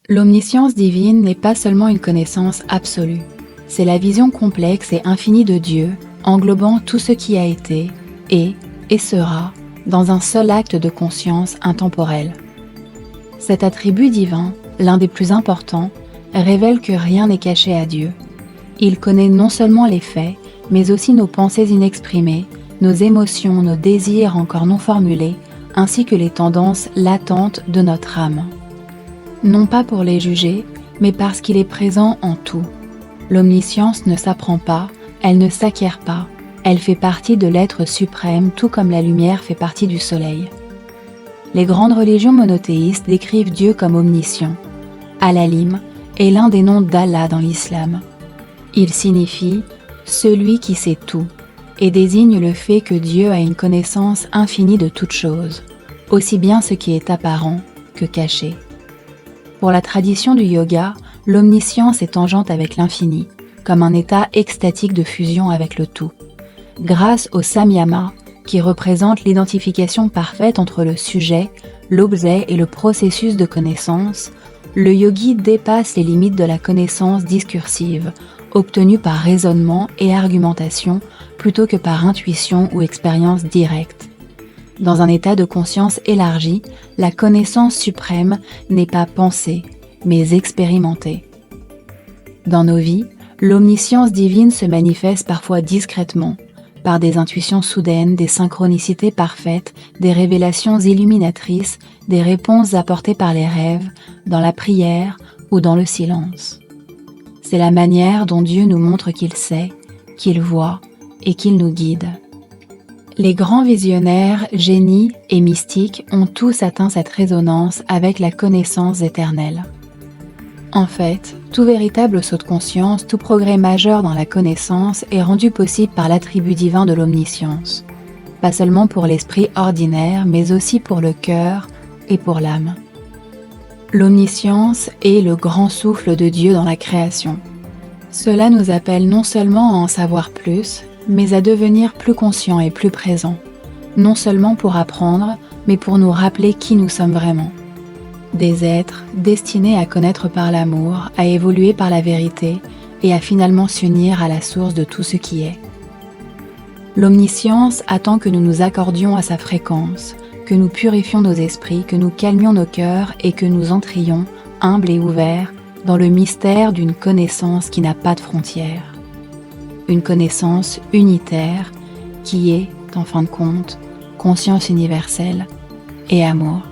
L'omniscience divine n'est pas seulement une connaissance absolue, c'est la vision complexe et infinie de Dieu, englobant tout ce qui a été, est et sera, dans un seul acte de conscience intemporelle. Cet attribut divin, l'un des plus importants, révèle que rien n'est caché à Dieu. Il connaît non seulement les faits, mais aussi nos pensées inexprimées, nos émotions, nos désirs encore non formulés, ainsi que les tendances latentes de notre âme. Non pas pour les juger, mais parce qu'il est présent en tout. L'omniscience ne s'apprend pas, elle ne s'acquiert pas, elle fait partie de l'être suprême tout comme la lumière fait partie du soleil. Les grandes religions monothéistes décrivent Dieu comme omniscient. Al-Alim est l'un des noms d'Allah dans l'islam. Il signifie « celui qui sait tout » et désigne le fait que Dieu a une connaissance infinie de toutes choses, aussi bien ce qui est apparent que caché. Pour la tradition du yoga, l'omniscience est tangente avec l'infini, comme un état extatique de fusion avec le tout. Grâce au samyama, qui représente l'identification parfaite entre le sujet, l'objet et le processus de connaissance, le yogi dépasse les limites de la connaissance discursive, obtenue par raisonnement et argumentation plutôt que par intuition ou expérience directe. Dans un état de conscience élargi, la connaissance suprême n'est pas pensée, mais expérimentée. Dans nos vies, l'omniscience divine se manifeste parfois discrètement, par des intuitions soudaines, des synchronicités parfaites, des révélations illuminatrices, des réponses apportées par les rêves, dans la prière ou dans le silence. C'est la manière dont Dieu nous montre qu'il sait, qu'il voit et qu'il nous guide. Les grands visionnaires, génies et mystiques ont tous atteint cette résonance avec la connaissance éternelle. En fait, tout véritable saut de conscience, tout progrès majeur dans la connaissance est rendu possible par l'attribut divin de l'omniscience. Pas seulement pour l'esprit ordinaire, mais aussi pour le cœur et pour l'âme. L'omniscience est le grand souffle de Dieu dans la création. Cela nous appelle non seulement à en savoir plus, mais à devenir plus conscients et plus présents, non seulement pour apprendre, mais pour nous rappeler qui nous sommes vraiment. Des êtres destinés à connaître par l'amour, à évoluer par la vérité et à finalement s'unir à la source de tout ce qui est. L'omniscience attend que nous nous accordions à sa fréquence, que nous purifions nos esprits, que nous calmions nos cœurs et que nous entrions, humbles et ouverts, dans le mystère d'une connaissance qui n'a pas de frontières. Une connaissance unitaire qui est, en fin de compte, conscience universelle et amour.